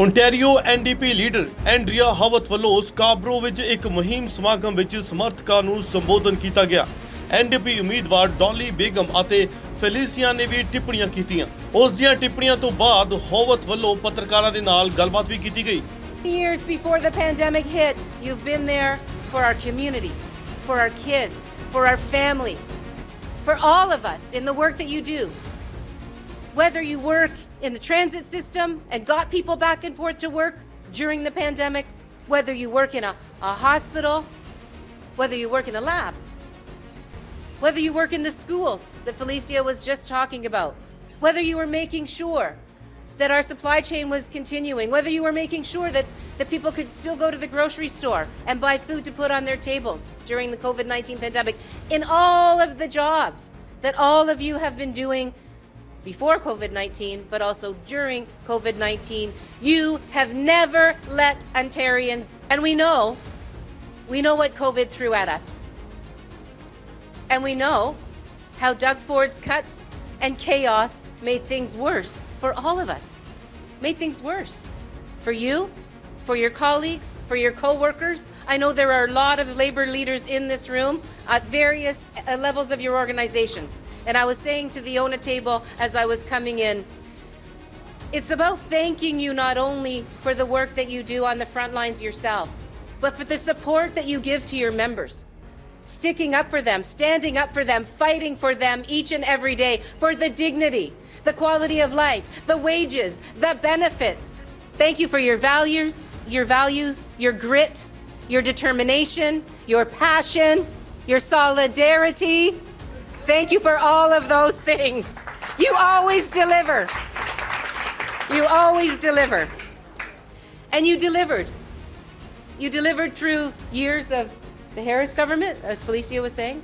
Ontario NDP leader Andrea हावत ਵੱਲੋਂ ਸਕਾਬਰੋ ਵਿੱਚ ਇੱਕ ਮੁਹਿੰਮ ਸਮਾਗਮ ਵਿੱਚ ਸਮਰਥਕਾਂ ਨੂੰ ਸੰਬੋਧਨ ਕੀਤਾ ਗਿਆ। एनडीपी ਉਮੀਦਵਾਰ ਡੌਲੀ ਬੇਗਮ ਅਤੇ ਫੈਲੀਸੀਆ ਨੇ ਵੀ ਟਿੱਪਣੀਆਂ ਕੀਤੀਆਂ। ਉਸ ਦੀਆਂ ਟਿੱਪਣੀਆਂ ਤੋਂ ਬਾਅਦ ਹਾਵਤ ਵੱਲੋਂ ਪੱਤਰਕਾਰਾਂ ਦੇ ਨਾਲ ਗੱਲਬਾਤ ਵੀ ਕੀਤੀ ਗਈ। Years before the pandemic hit, you've been there for our communities, for our kids, for our families, for all of us in the work that you do. Whether you work in the transit system and got people back and forth to work during the pandemic, whether you work in a hospital, whether you work in a lab, whether you work in the schools that Felicia was just talking about, whether you were making sure that our supply chain was continuing, whether you were making sure that people could still go to the grocery store and buy food to put on their tables during the COVID-19 pandemic, in all of the jobs that all of you have been doing before COVID-19, but also during COVID-19, you have never let Ontarians, and we know what COVID threw at us. And we know how Doug Ford's cuts and chaos made things worse for all of us. Made things worse for you, for your colleagues, for your co-workers. I know there are a lot of labor leaders in this room at various levels of your organizations. And I was saying to the ONA table as I was coming in, it's about thanking you not only for the work that you do on the front lines yourselves, but for the support that you give to your members. Sticking up for them, standing up for them, fighting for them each and every day, for the dignity, the quality of life, the wages, the benefits. Thank you for your values, your grit, your determination, your passion, your solidarity. Thank you for all of those things. You always deliver. You always deliver. And you delivered. You delivered through years of the Harris government, as Felicia was saying.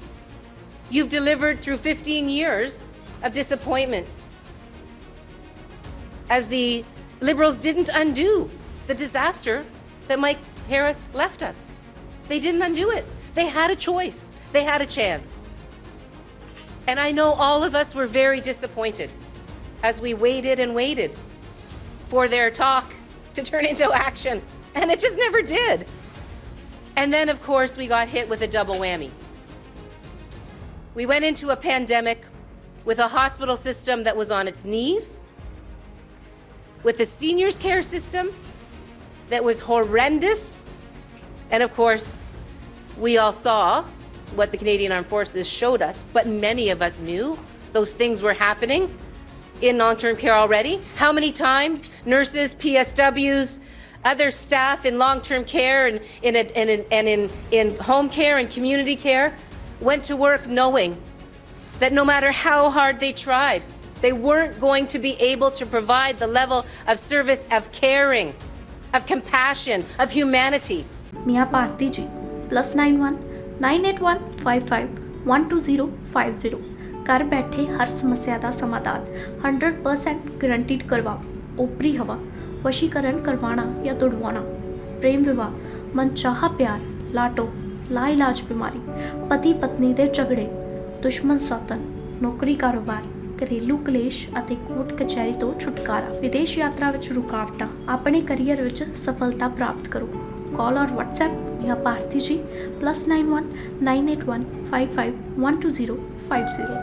You've delivered through 15 years of disappointment, as the Liberals didn't undo the disaster that Mike Harris left us. They didn't undo it. They had a choice. They had a chance. And I know all of us were very disappointed as we waited and waited for their talk to turn into action. And it just never did. And then, of course, we got hit with a double whammy. We went into a pandemic with a hospital system that was on its knees, with a seniors care system that was horrendous. And of course, we all saw what the Canadian Armed Forces showed us, but many of us knew those things were happening in long-term care already. How many times nurses, PSWs, other staff in long-term care and in home care and community care went to work knowing that no matter how hard they tried, they weren't going to be able to provide the level of service, of caring, of compassion, of humanity. Mia Parthi ji, +91 981 55 12050 घर बैठे हर समस्या का समाधान 100% guaranteed करवाओ। ऊपरी हवा, वशीकरण करवाना या तुड़वाना, प्रेम विवाह, मनचाहा प्यार, लाटो, लाइलाज बीमारी, पति पत्नी के झगड़े, दुश्मन सौतन, नौकरी कारोबार, घरेलू कलेश ਅਤੇ ਕੋਰਟ ਕਚਹਿਰੀ ਤੋਂ ਛੁਟਕਾਰਾ, ਵਿਦੇਸ਼ ਯਾਤਰਾ ਵਿੱਚ ਰੁਕਾਵਟਾਂ, ਆਪਣੇ ਕਰੀਅਰ ਵਿੱਚ ਸਫਲਤਾ ਪ੍ਰਾਪਤ ਕਰੋ। कॉल और व्हाट्सएप या पार्थी जी +91 981 55 12050।